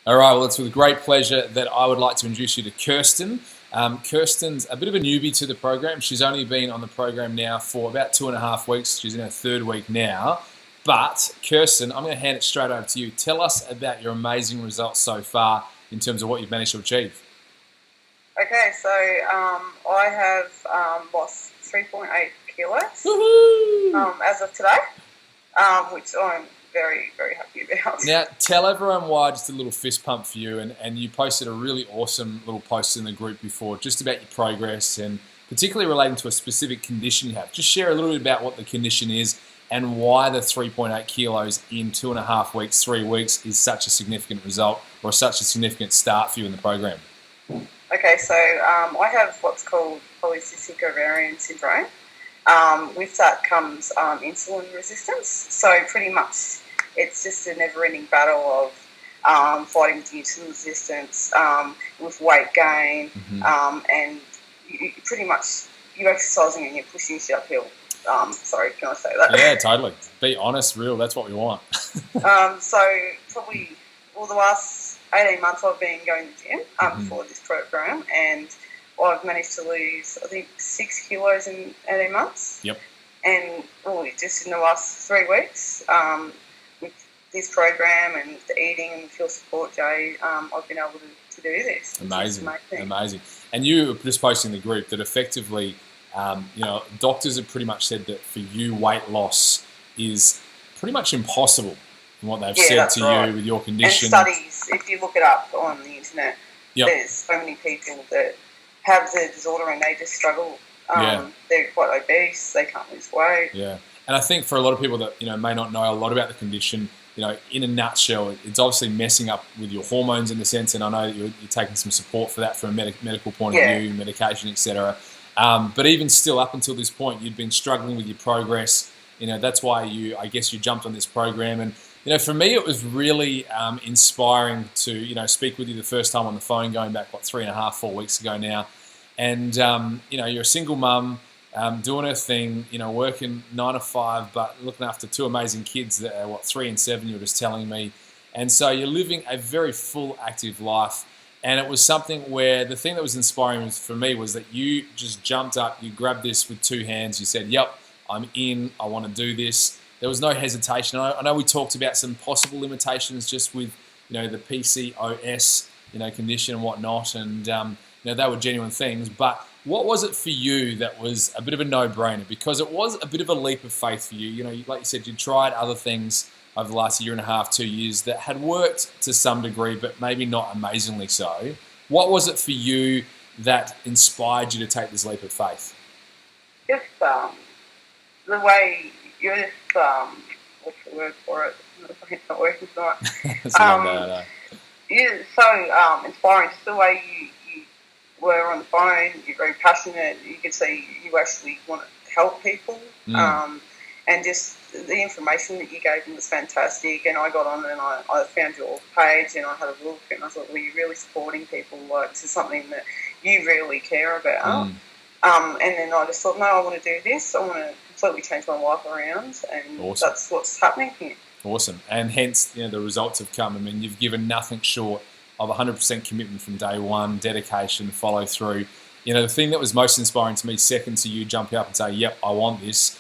All right, well, it's with great pleasure that I would like to introduce you to Kirsten. Kirsten's a bit of a newbie to the program. She's only been on the program now for about 2.5 weeks. She's in her third week now. But, Kirsten, I'm going to hand it straight over to you. Tell us about your amazing results so far in terms of what you've managed to achieve. Okay, so I have lost 3.8 kilos as of today, which I'm very, very happy about. Now, tell everyone why just a little fist pump for you, and you posted a really awesome little post in the group before just about your progress and particularly relating to a specific condition you have. Just share a little bit about what the condition is and why the 3.8 kilos in 2.5 weeks, 3 weeks is such a significant result or such a significant start for you in the program. Okay, so I have what's called polycystic ovarian syndrome. With that comes insulin resistance. So pretty much it's just a never-ending battle of fighting with insulin resistance, with weight gain, and pretty much you're exercising and you're pushing shit uphill. Sorry, can I say that? Yeah, totally. Be honest, real, that's what we want. So probably the last 18 months I've been going to the gym for this program, and I've managed to lose, I think, 6 kilos in 18 months. Yep. And just in the last 3 weeks, with this program and the eating and the Fuel Support J, I've been able to do this. Amazing. And you were just posting in the group that effectively, doctors have pretty much said that for you, weight loss is pretty much impossible in what they've said to you with your condition. And studies, if you look it up on the internet, there's so many people that have the disorder and they just struggle. They're quite obese, they can't lose weight. Yeah, and I think for a lot of people that may not know a lot about the condition, in a nutshell, it's obviously messing up with your hormones in the sense, and I know that you're taking some support for that from a medical point of view, medication, etc. But even still, up until this point, you'd been struggling with your progress. That's why you jumped on this program. And for me, it was really inspiring to speak with you the first time on the phone, going back 3.5, 4 weeks ago now. And you're a single mum, doing her thing, working 9 to 5, but looking after 2 amazing kids that are 3 and 7. You were just telling me, and so you're living a very full, active life. And it was something where the thing that was inspiring for me was that you just jumped up, you grabbed this with 2 hands, you said, "Yep, I'm in. I want to do this." There was no hesitation. I know we talked about some possible limitations just with, the PCOS, condition and whatnot, and they were genuine things. But what was it for you that was a bit of a no-brainer? Because it was a bit of a leap of faith for you. Like you said, you tried other things over the last 1.5, 2 years that had worked to some degree, but maybe not amazingly so. What was it for you that inspired you to take this leap of faith? Just the way you're just, what's the word for it? It's not working tonight. You're so inspiring. Just the way you were on the phone, you're very passionate. You could see you actually want to help people. And just the information that you gave them was fantastic. And I got on and I found your page and I had a look and I thought, well, you're really supporting people. Like, this is something that you really care about. And then I just thought, no, I want to do this. I want to completely change my life around, and that's what's happening here. Awesome. And hence, the results have come. I mean, you've given nothing short of 100% commitment from day one, dedication, follow through. The thing that was most inspiring to me, second to you jumping up and say, "Yep, I want this,"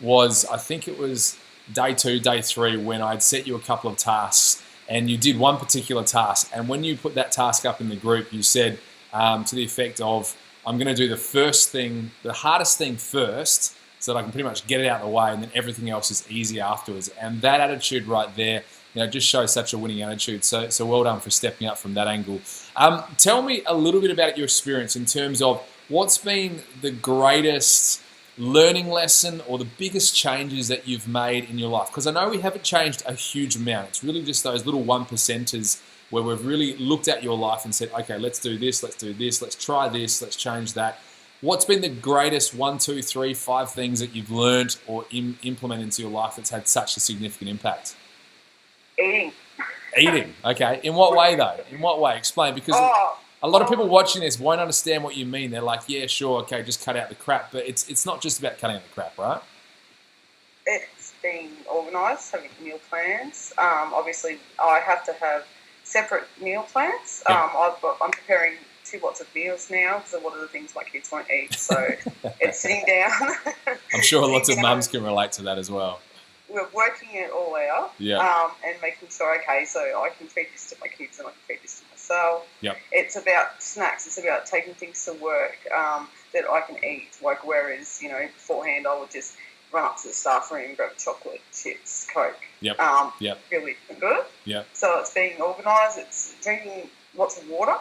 was, I think it was day 2, day 3, when I'd set you a couple of tasks and you did one particular task. And when you put that task up in the group, you said to the effect of, "I'm going to do the first thing, the hardest thing first, so that I can pretty much get it out of the way, and then everything else is easy afterwards." And that attitude right there, just shows such a winning attitude. So well done for stepping up from that angle. Tell me a little bit about your experience in terms of what's been the greatest learning lesson or the biggest changes that you've made in your life. Because I know we haven't changed a huge amount. It's really just those little 1%ers where we've really looked at your life and said, okay, let's do this, let's try this, let's change that. What's been the greatest 1, 2, 3, 5 things that you've learned or implemented into your life that's had such a significant impact? Eating, okay. In what way though? In what way? Explain, because a lot of people watching this won't understand what you mean. They're like, yeah, sure, okay, just cut out the crap. But it's not just about cutting out the crap, right? It's being organised, having meal plans. Obviously, I have to have separate meal plans. Yep. I'm preparing 2 lots of meals now because a lot of the things my kids won't eat. So it's sitting down. I'm sure lots of mums can relate to that as well. We're working it all out, and making sure, okay, so I can feed this to my kids and I can feed this to myself. Yep. It's about snacks. It's about taking things to work that I can eat. Like, whereas, beforehand I would just run up to the staff room, grab chocolate, chips, Coke. Yep. Really good. Yep. So it's being organised. It's drinking lots of water,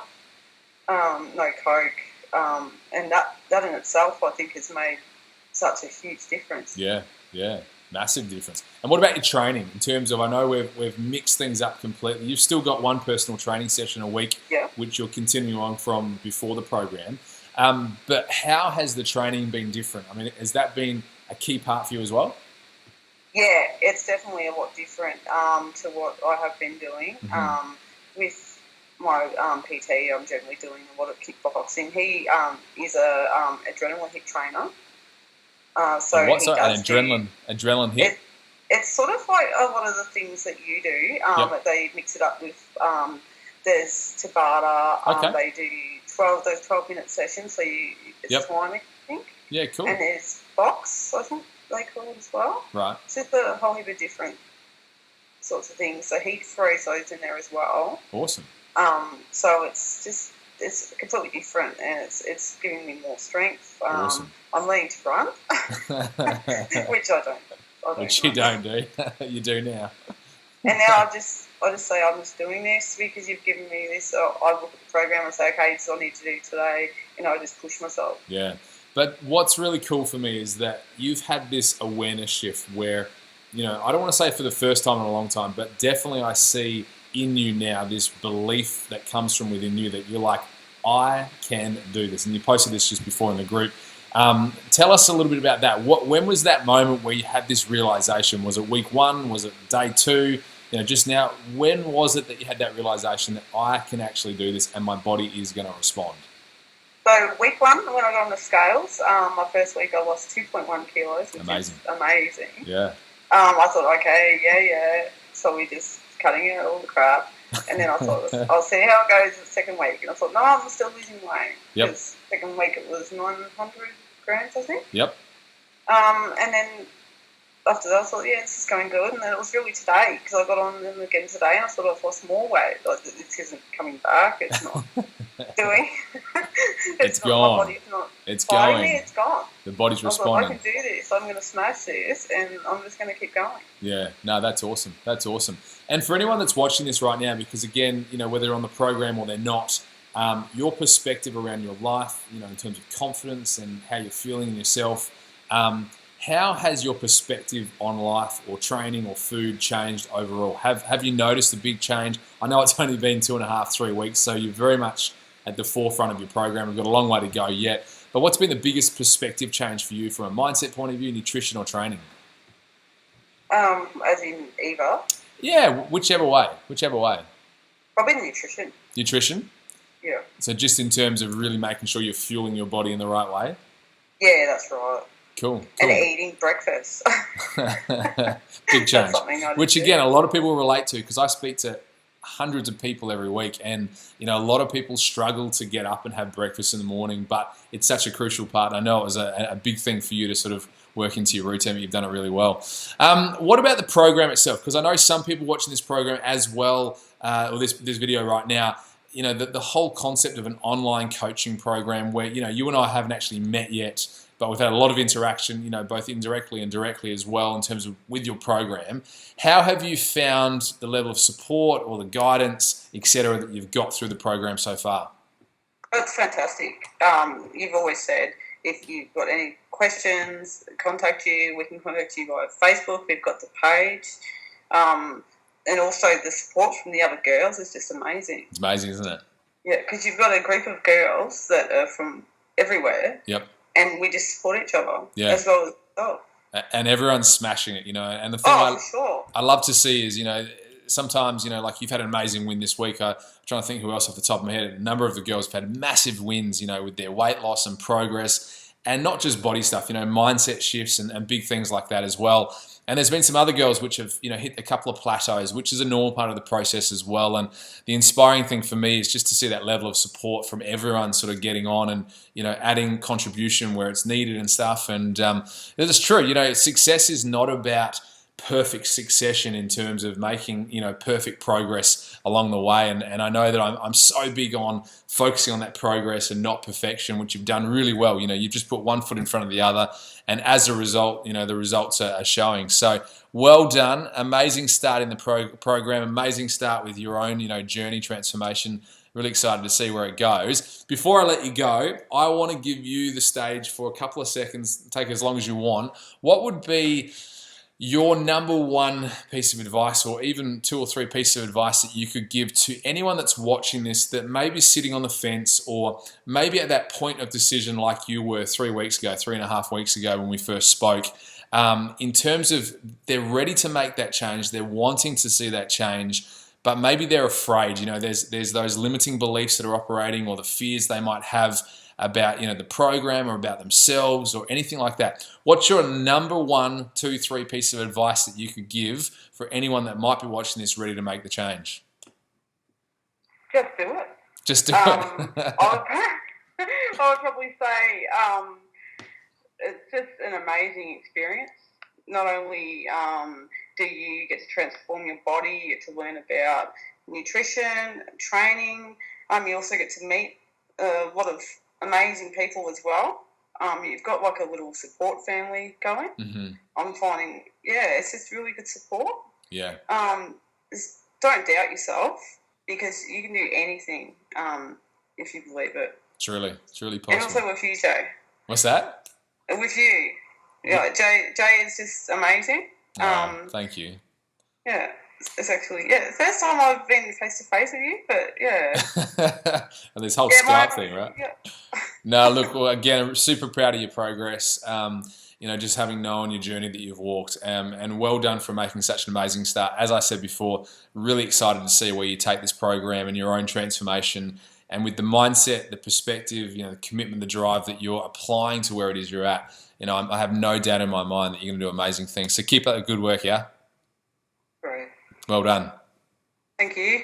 no Coke, and that in itself, I think, has made such a huge difference. Yeah. Massive difference. And what about your training in terms of, I know we've mixed things up completely. You've still got one personal training session a week, which you're continuing on from before the program. But how has the training been different? I mean, has that been a key part for you as well? Yeah, it's definitely a lot different to what I have been doing. Mm-hmm. With my PT, I'm generally doing a lot of kickboxing. He is a adrenaline hit trainer. So what's an adrenaline hit? It's sort of like a lot of the things that you do. That they mix it up with. There's Tabata. Okay. They do 12-minute sessions. So it's climbing, I think. Yeah, cool. And there's box, I think they call it as well. Right. So it's a whole heap of different sorts of things. So he throws those in there as well. Awesome. So it's completely different, and it's giving me more strength. Awesome. I'm learning to run, which I don't. Which you don't do. You do now. And now I just say I'm just doing this because you've given me this. So I look at the program and say, okay, so I need to do today. I just push myself. Yeah. But what's really cool for me is that you've had this awareness shift where, I don't want to say for the first time in a long time, but definitely I see in you now this belief that comes from within you that you're like, I can do this. And you posted this just before in the group. Tell us a little bit about that. When was that moment where you had this realization? Was it week 1? Was it day 2? Just now, when was it that you had that realization that I can actually do this and my body is going to respond? So week 1, when I got on the scales, my first week I lost 2.1 kilos, which is amazing. Yeah. I thought, okay, yeah. So we just cutting out all the crap. And then I thought, I'll see how it goes the second week. And I thought, no, I'm still losing weight. Yep. Because second week it was 900 grams, I think. Yep. And then after that, I thought, yeah, this is going good. And then it was really today, because I got on them again today, and I thought I've lost more weight. Like, this isn't coming back. It's not doing. It's not, gone. My body's not it's going. going. It's gone. The body's responding. I thought, I can do this. I'm going to smash this, and I'm just going to keep going. Yeah, no, that's awesome. That's awesome. And for anyone that's watching this right now, because again, whether they're on the program or they're not, your perspective around your life, in terms of confidence and how you're feeling in yourself, how has your perspective on life or training or food changed overall? Have you noticed a big change? I know it's only been 2.5, 3 weeks, so you're very much at the forefront of your program. We've got a long way to go yet. But what's been the biggest perspective change for you from a mindset point of view, nutrition or training? As in either? Yeah, whichever way. Probably nutrition. Nutrition? Yeah. So just in terms of really making sure you're fueling your body in the right way? Yeah, that's right. Cool. And eating breakfast. Big change. Which, again, a lot of people relate to, because I speak to hundreds of people every week, and a lot of people struggle to get up and have breakfast in the morning, but it's such a crucial part. I know it was a big thing for you to sort of work into your routine, but you've done it really well. What about the program itself? Because I know some people watching this program as well, or this video right now, the whole concept of an online coaching program where, you and I haven't actually met yet, but we've had a lot of interaction, both indirectly and directly as well in terms of with your program. How have you found the level of support or the guidance, etc., that you've got through the program so far? It's fantastic. You've always said if you've got any questions, contact you. We can contact you via Facebook. We've got the page. And also the support from the other girls is just amazing. It's amazing, isn't it? Yeah, because you've got a group of girls that are from everywhere. Yep. And we just support each other as well as oh. And everyone's smashing it, And the thing I love to see is, sometimes, like you've had an amazing win this week. I'm trying to think who else off the top of my head. A number of the girls have had massive wins, with their weight loss and progress, and not just body stuff, mindset shifts and big things like that as well. And there's been some other girls which have, hit a couple of plateaus, which is a normal part of the process as well. And the inspiring thing for me is just to see that level of support from everyone sort of getting on and, adding contribution where it's needed and stuff. And it's true, success is not about perfect succession in terms of making, perfect progress along the way. And I know that I'm so big on focusing on that progress and not perfection, which you've done really well. You've just put one foot in front of the other. And as a result, the results are showing. So well done. Amazing start in the program. Amazing start with your own, journey transformation. Really excited to see where it goes. Before I let you go, I want to give you the stage for a couple of seconds. Take as long as you want. What would be your number one piece of advice, or even 2 or 3 pieces of advice that you could give to anyone that's watching this that may be sitting on the fence, or maybe at that point of decision like you were 3 weeks ago, 3.5 weeks ago when we first spoke, in terms of they're ready to make that change, they're wanting to see that change, but maybe they're afraid. There's those limiting beliefs that are operating, or the fears they might have about the program or about themselves or anything like that. What's your number 1, 2, 3 piece of advice that you could give for anyone that might be watching this ready to make the change? Just do it. Just do it. I would probably say it's just an amazing experience. Not only do you get to transform your body, you get to learn about nutrition, training, you also get to meet a lot of amazing people as well. You've got like a little support family going. Mm-hmm. I'm finding, it's just really good support. Yeah. Just don't doubt yourself, because you can do anything if you believe it. It's really possible. And also with you, Jay. What's that? With you. Yeah, Jay is just amazing. Thank you. Yeah. It's actually, the first time I've been face-to-face with you, but yeah. And this whole Skype thing, right? Yeah. No, look, well, again, I'm super proud of your progress, just having known your journey that you've walked, and well done for making such an amazing start. As I said before, really excited to see where you take this program and your own transformation, and with the mindset, the perspective, the commitment, the drive that you're applying to where it is you're at, I have no doubt in my mind that you're going to do amazing things. So keep up the good work, yeah? Great. Well done. Thank you.